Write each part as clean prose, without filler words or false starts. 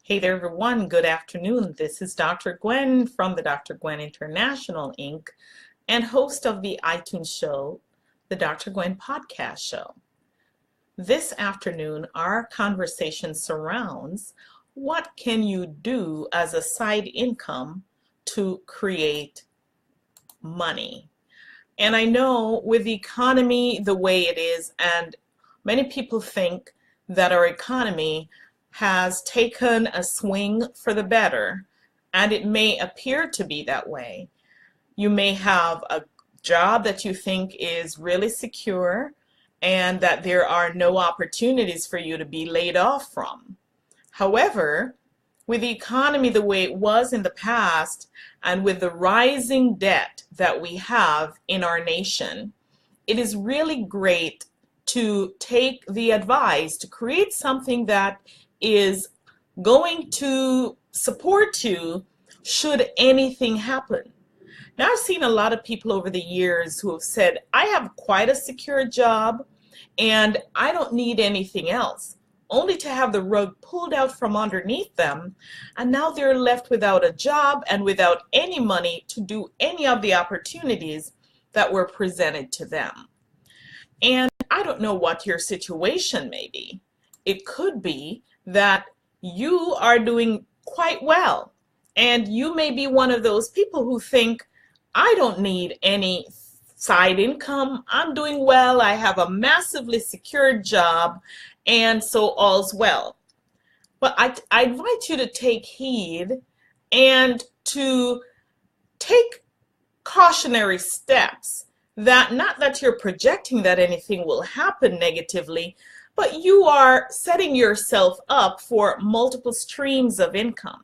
Hey there, everyone. Good afternoon. This is Dr. Gwen from the Dr. Gwen International, Inc., and host of the iTunes show, the Dr. Gwen Podcast Show. This afternoon, our conversation surrounds what can you do as a side income to create money? And I know with the economy the way it is, and many people think that our economy has taken a swing for the better, and it may appear to be that way. You may have a job that you think is really secure and that there are no opportunities for you to be laid off from. However, with the economy the way it was in the past and with the rising debt that we have in our nation, it is really great to take the advice to create something that is going to support you should anything happen. Now, I've seen a lot of people over the years who have said, I have quite a secure job and I don't need anything else, only to have the rug pulled out from underneath them, and now they're left without a job and without any money to do any of the opportunities that were presented to them. And I don't know what your situation may be. It could be that you are doing quite well, and you may be one of those people who think, I don't need any side income. I'm doing well. I have a massively secure job, and so all's well. But I invite you to take heed and to take cautionary steps, that not that you're projecting that anything will happen negatively, but you are setting yourself up for multiple streams of income.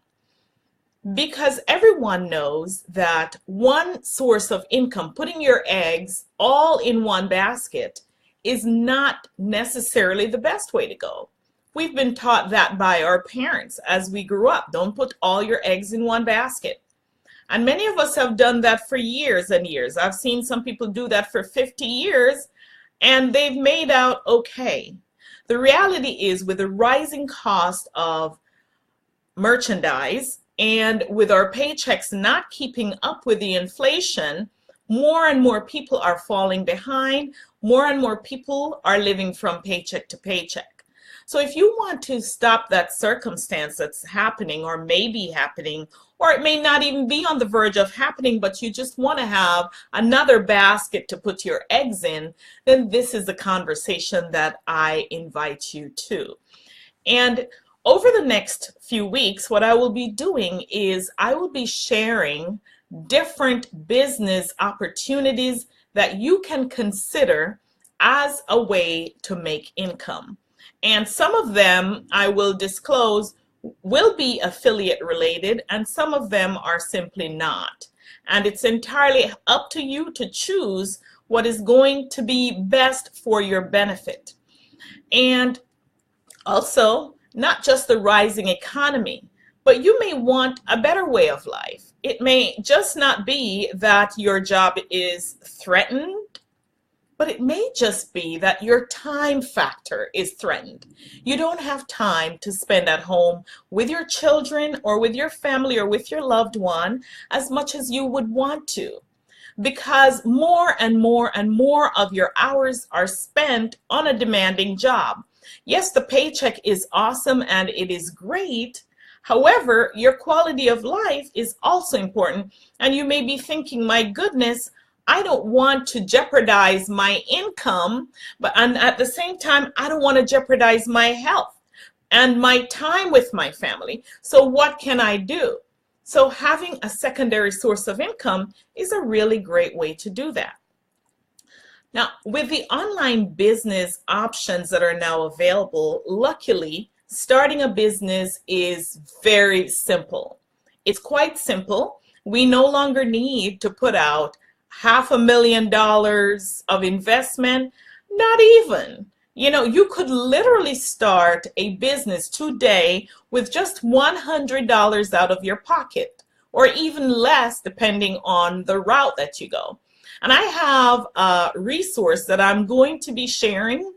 Because everyone knows that one source of income, putting your eggs all in one basket, is not necessarily the best way to go. We've been taught that by our parents as we grew up. Don't put all your eggs in one basket. And many of us have done that for years and years. I've seen some people do that for 50 years, and they've made out okay. The reality is, with the rising cost of merchandise and with our paychecks not keeping up with the inflation, more and more people are falling behind. More and more people are living from paycheck to paycheck. So if you want to stop that circumstance that's happening or may be happening, or it may not even be on the verge of happening, but you just want to have another basket to put your eggs in, then this is the conversation that I invite you to. And over the next few weeks, what I will be doing is I will be sharing different business opportunities that you can consider as a way to make income. And some of them I will disclose will be affiliate related, and some of them are simply not. And it's entirely up to you to choose what is going to be best for your benefit. And also, not just the rising economy, but you may want a better way of life. It may just not be that your job is threatened, but it may just be that your time factor is threatened. You don't have time to spend at home with your children or with your family or with your loved one as much as you would want to, because more and more and more of your hours are spent on a demanding job. Yes, the paycheck is awesome and it is great. However, your quality of life is also important. And you may be thinking, my goodness, I don't want to jeopardize my income, and at the same time, I don't want to jeopardize my health and my time with my family. So what can I do? So having a secondary source of income is a really great way to do that. Now, with the online business options that are now available, luckily, starting a business is very simple. It's quite simple. We no longer need to put out $500,000 of investment, not even. You could literally start a business today with just $100 out of your pocket, or even less depending on the route that you go. And I have a resource that I'm going to be sharing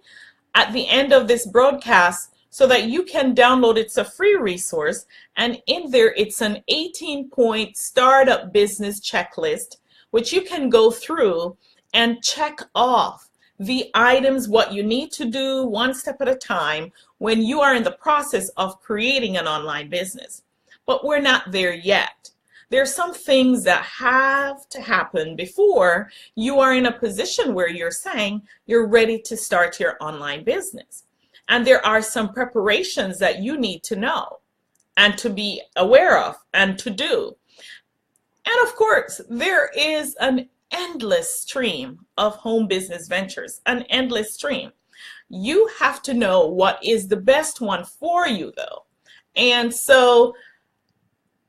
at the end of this broadcast so that you can download. It's a free resource, and in there it's an 18-point startup business checklist, which you can go through and check off the items, what you need to do one step at a time when you are in the process of creating an online business. But we're not there yet. There are some things that have to happen before you are in a position where you're saying you're ready to start your online business. And there are some preparations that you need to know and to be aware of and to do. And of course, there is an endless stream of home business ventures, an endless stream. You have to know what is the best one for you, though. And so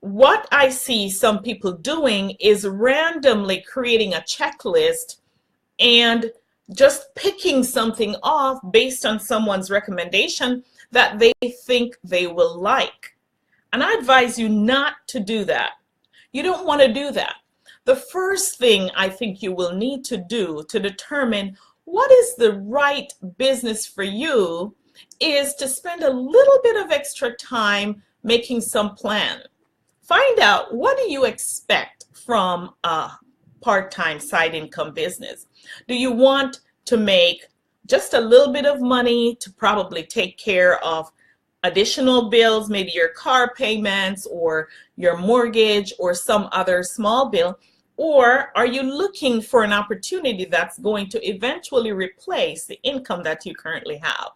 what I see some people doing is randomly creating a checklist and just picking something off based on someone's recommendation that they think they will like. And I advise you not to do that. You don't want to do that. The first thing I think you will need to do to determine what is the right business for you is to spend a little bit of extra time making some plan. Find out, what do you expect from a part-time side income business? Do you want to make just a little bit of money to probably take care of additional bills, maybe your car payments or your mortgage or some other small bill? Or are you looking for an opportunity that's going to eventually replace the income that you currently have?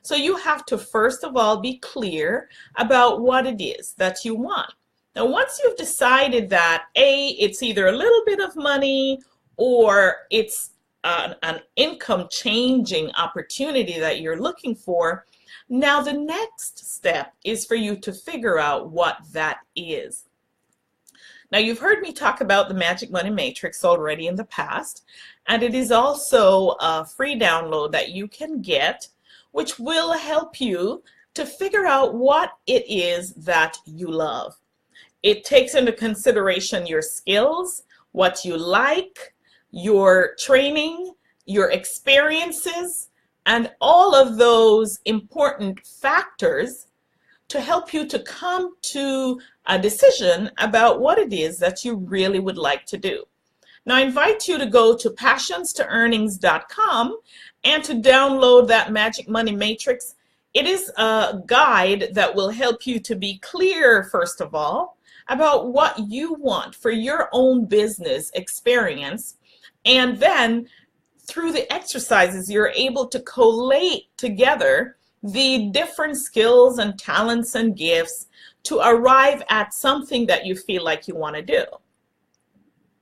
So you have to first of all be clear about what it is that you want. Now, once you've decided that it's either a little bit of money or it's an income changing opportunity that you're looking for, now the next step is for you to figure out what that is. Now, you've heard me talk about the Magic Money Matrix already in the past, and it is also a free download that you can get, which will help you to figure out what it is that you love. It takes into consideration your skills, what you like, your training, your experiences, and all of those important factors to help you to come to a decision about what it is that you really would like to do. Now, I invite you to go to passionstoearnings.com and to download that Magic Money Matrix. It is a guide that will help you to be clear, first of all, about what you want for your own business experience. And then through the exercises, you're able to collate together the different skills and talents and gifts to arrive at something that you feel like you want to do.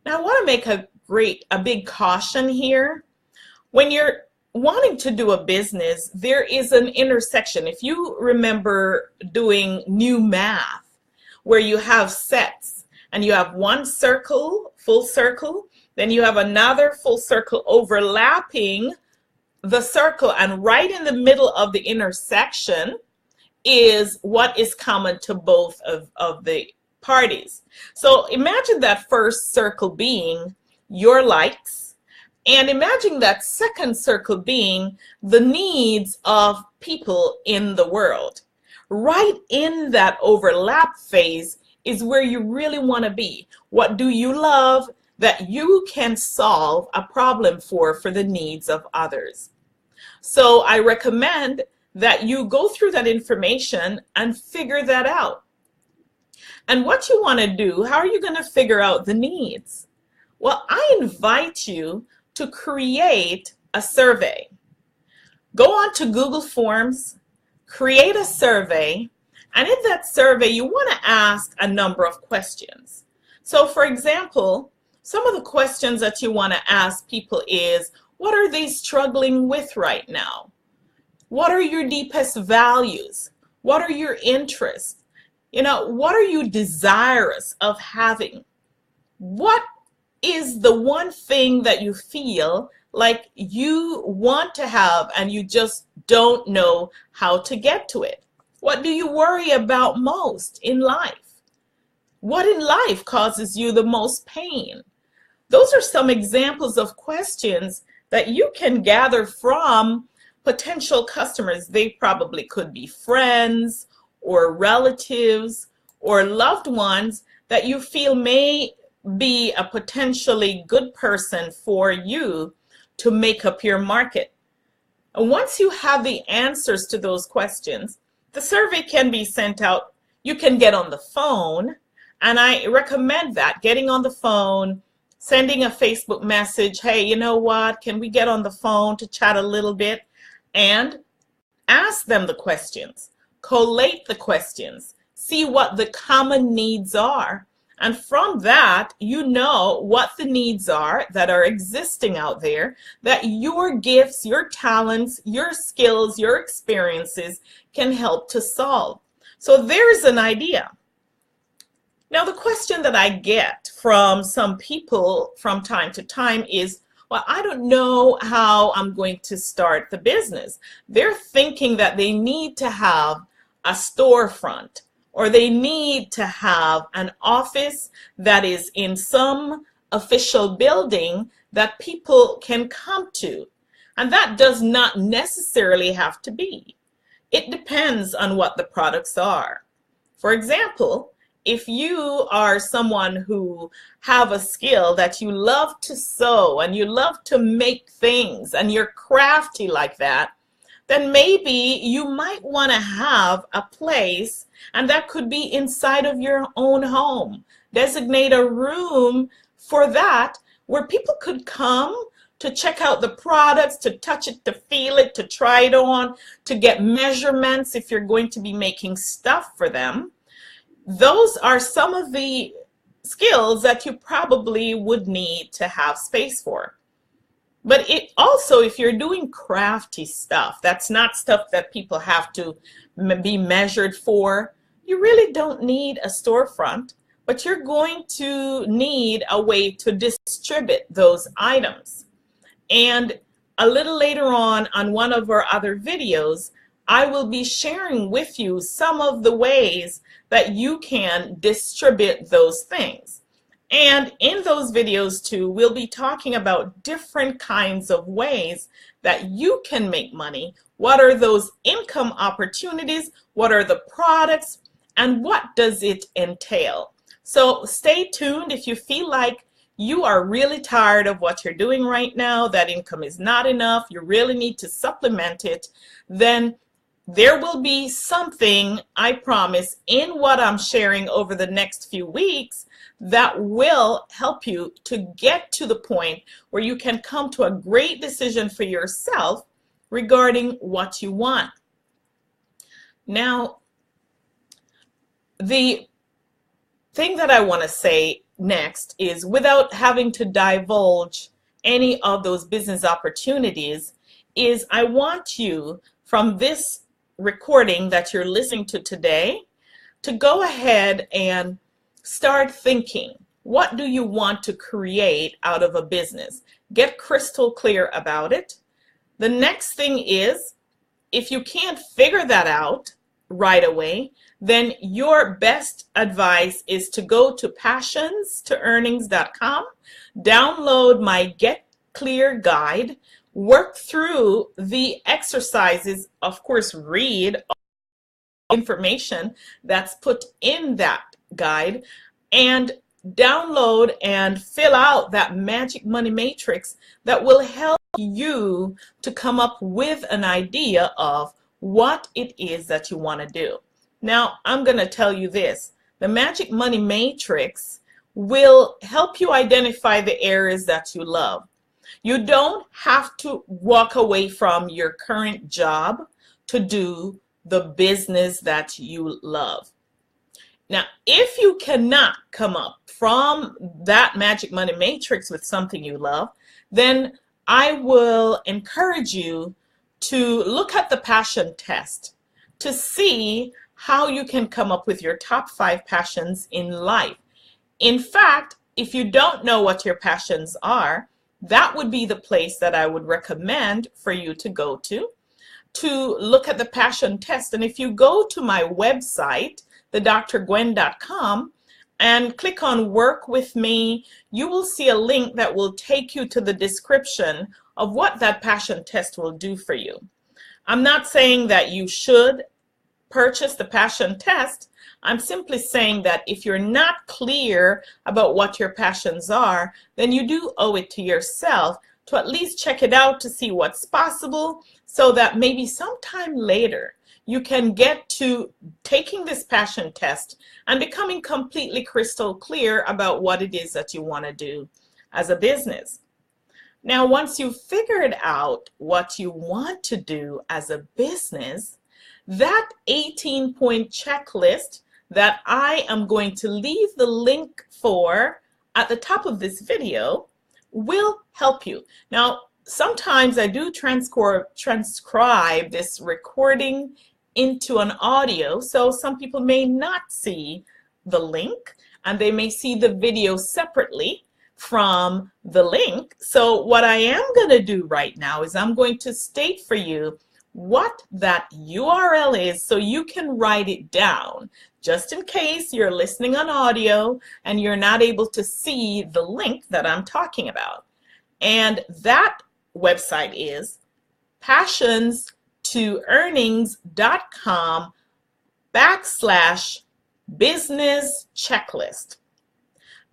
Now, I want to make a big caution here. When you're wanting to do a business, there is an intersection. If you remember doing new math, where you have sets and you have one circle, full circle, then you have another full circle overlapping the circle, and right in the middle of the intersection is what is common to both of the parties. So imagine that first circle being your likes, and imagine that second circle being the needs of people in the world. Right in that overlap phase is where you really want to be. What do you love that you can solve a problem for the needs of others? So I recommend that you go through that information and figure that out. And what you want to do, how are you going to figure out the needs? Well, I invite you to create a survey. Go on to Google Forms, create a survey, and in that survey you want to ask a number of questions. So for example, some of the questions that you want to ask people is, what are they struggling with right now? What are your deepest values? What are your interests? What are you desirous of having? What is the one thing that you feel like you want to have and you just don't know how to get to it? What do you worry about most in life? What in life causes you the most pain? Those are some examples of questions that you can gather from potential customers. They probably could be friends or relatives or loved ones that you feel may be a potentially good person for you to make up your market. And once you have the answers to those questions, the survey can be sent out. You can get on the phone, and I recommend that, getting on the phone, sending a Facebook message, hey, you know what, can we get on the phone to chat a little bit, and ask them the questions, collate the questions, see what the common needs are. And from that, you know what the needs are that are existing out there that your gifts, your talents, your skills, your experiences can help to solve. So there's an idea. Now, the question that I get from some people from time to time is, well, I don't know how I'm going to start the business. They're thinking that they need to have a storefront, or they need to have an office that is in some official building that people can come to. And that does not necessarily have to be. It depends on what the products are. For example, if you are someone who have a skill that you love to sew and you love to make things and you're crafty like that, then maybe you might want to have a place, and that could be inside of your own home. Designate a room for that where people could come to check out the products, to touch it, to feel it, to try it on, to get measurements if you're going to be making stuff for them. Those are some of the skills that you probably would need to have space for. But it also, if you're doing crafty stuff, that's not stuff that people have to be measured for, you really don't need a storefront, but you're going to need a way to distribute those items. And a little later on one of our other videos, I will be sharing with you some of the ways that you can distribute those things. And in those videos too, we'll be talking about different kinds of ways that you can make money. What are those income opportunities? What are the products? And what does it entail? So stay tuned. If you feel like you are really tired of what you're doing right now, that income is not enough, you really need to supplement it, then there will be something, I promise, in what I'm sharing over the next few weeks that will help you to get to the point where you can come to a great decision for yourself regarding what you want. Now, the thing that I want to say next is, without having to divulge any of those business opportunities, is I want you, from this recording that you're listening to today, to go ahead and start thinking, what do you want to create out of a business? Get crystal clear about it. The next thing is, if you can't figure that out right away, then your best advice is to go to passionstoearnings.com, download my Get Clear guide, work through the exercises, of course, read information that's put in that guide, and download and fill out that magic money matrix that will help you to come up with an idea of what it is that you want to do. Now, I'm going to tell you this. The magic money matrix will help you identify the areas that you love. You don't have to walk away from your current job to do the business that you love. Now, if you cannot come up from that magic money matrix with something you love, then I will encourage you to look at the passion test to see how you can come up with your top 5 passions in life. In fact, if you don't know what your passions are, that would be the place that I would recommend for you to go to look at the passion test. And if you go to my website, thedrgwen.com, and click on Work With Me, you will see a link that will take you to the description of what that passion test will do for you. I'm not saying that you should purchase the passion test. I'm simply saying that if you're not clear about what your passions are, then you do owe it to yourself to at least check it out to see what's possible, so that maybe sometime later you can get to taking this passion test and becoming completely crystal clear about what it is that you want to do as a business. Now, once you've figured out what you want to do as a business, that 18-point checklist that I am going to leave the link for at the top of this video will help you. Now, sometimes I do transcribe this recording into an audio, so some people may not see the link and they may see the video separately from the link. So what I am going to do right now is I'm going to state for you what that URL is so you can write it down, just in case you're listening on audio and you're not able to see the link that I'm talking about. And that website is passions2earnings.com/business checklist.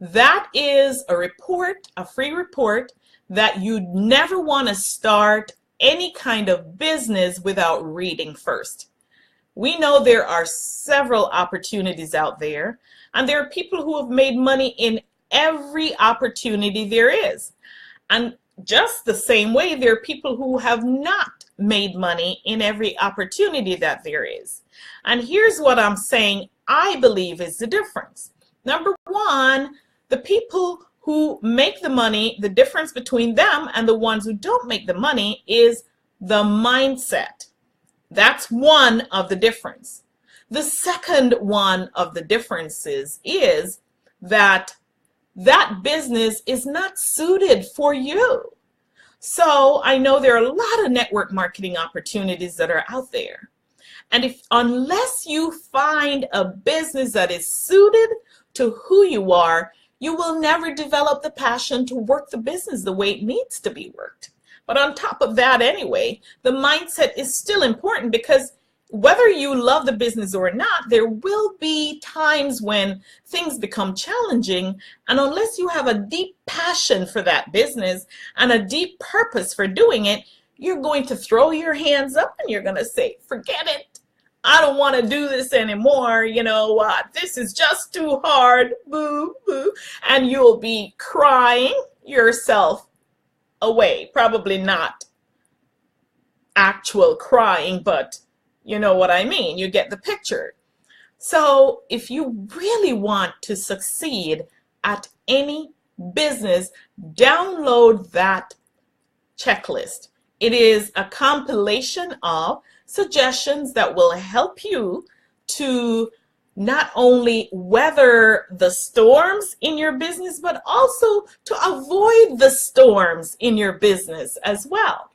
That is a report, a free report, that you never want to start any kind of business without reading first. We know there are several opportunities out there, and there are people who have made money in every opportunity there is. And just the same way, there are people who have not made money in every opportunity that there is. And here's what I'm saying I believe is the difference. Number one, the people who make the money, the difference between them and the ones who don't make the money is the mindset. That's one of the difference. The second one of the differences is that that business is not suited for you. So I know there are a lot of network marketing opportunities that are out there. And unless you find a business that is suited to who you are, you will never develop the passion to work the business the way it needs to be worked. But on top of that anyway, the mindset is still important, because whether you love the business or not, there will be times when things become challenging. And unless you have a deep passion for that business and a deep purpose for doing it, you're going to throw your hands up and you're going to say, forget it. I don't want to do this anymore. You know what? This is just too hard. Boo, boo. And you'll be crying yourself away. Probably not actual crying, but you know what I mean. You get the picture. So if you really want to succeed at any business, download that checklist. It is a compilation of suggestions that will help you to not only weather the storms in your business, but also to avoid the storms in your business as well.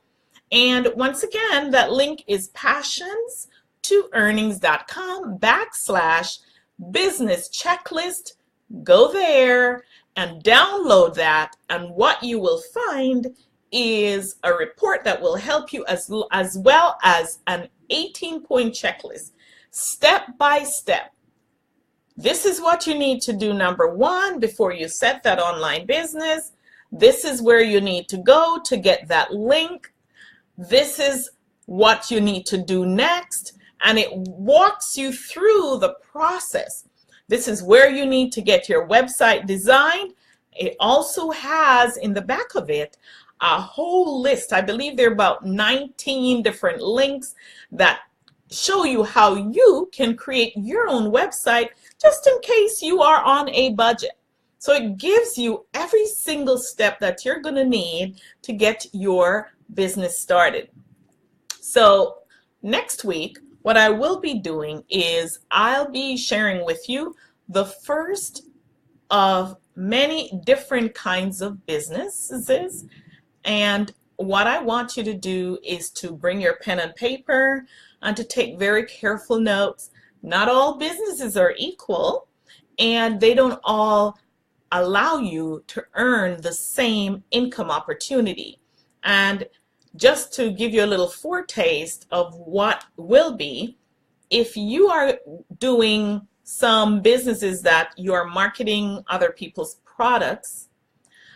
And once again, that link is passions2earnings.com/business checklist. Go there and download that, and what you will find is a report that will help you as well as an 18-point checklist, step by step. This is what you need to do, number one, before you set that online business. This is where you need to go to get that link. This is what you need to do next, and it walks you through the process. This is where you need to get your website designed. It also has in the back of it a whole list. I believe there are about 19 different links that show you how you can create your own website, just in case you are on a budget. So it gives you every single step that you're going to need to get your business started. So next week, what I will be doing is I'll be sharing with you the first of many different kinds of businesses. And what I want you to do is to bring your pen and paper and to take very careful notes. Not all businesses are equal, and they don't all allow you to earn the same income opportunity. And just to give you a little foretaste of what will be, if you are doing some businesses that you're marketing other people's products,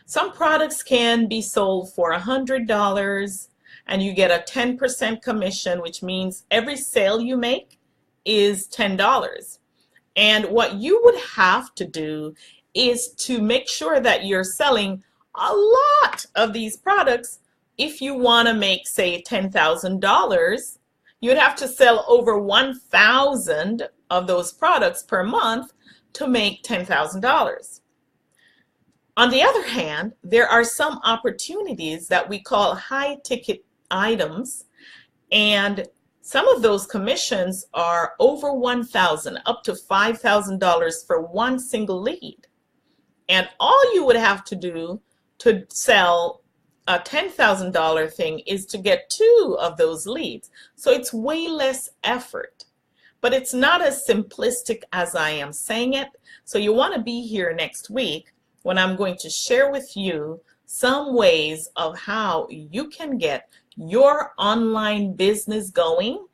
some products can be sold for $100 and you get a 10% commission, which means every sale you make is $10. And what you would have to do is to make sure that you're selling a lot of these products. If you want to make, say, $10,000, you'd have to sell over 1,000 of those products per month to make $10,000. On the other hand, there are some opportunities that we call high ticket items, and some of those commissions are over 1,000, up to $5,000 for one single lead. And all you would have to do to sell a $10,000 thing is to get 2 of those leads. So it's way less effort, but it's not as simplistic as I am saying it. So you want to be here next week when I'm going to share with you some ways of how you can get your online business going,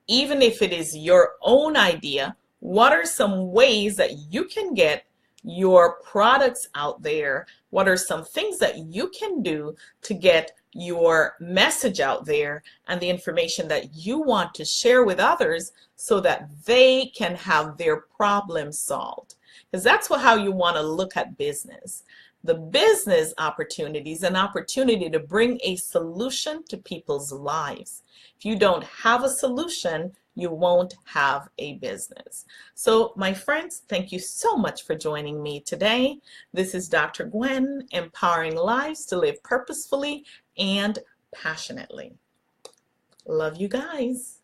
even if it is your own idea. What are some ways that you can get your products out there? What are some things that you can do to get your message out there and the information that you want to share with others so that they can have their problem solved? Because that's how you want to look at business. The business opportunity is an opportunity to bring a solution to people's lives. If you don't have a solution, you won't have a business. So, my friends, thank you so much for joining me today. This is Dr. Gwen, empowering lives to live purposefully and passionately. Love you guys.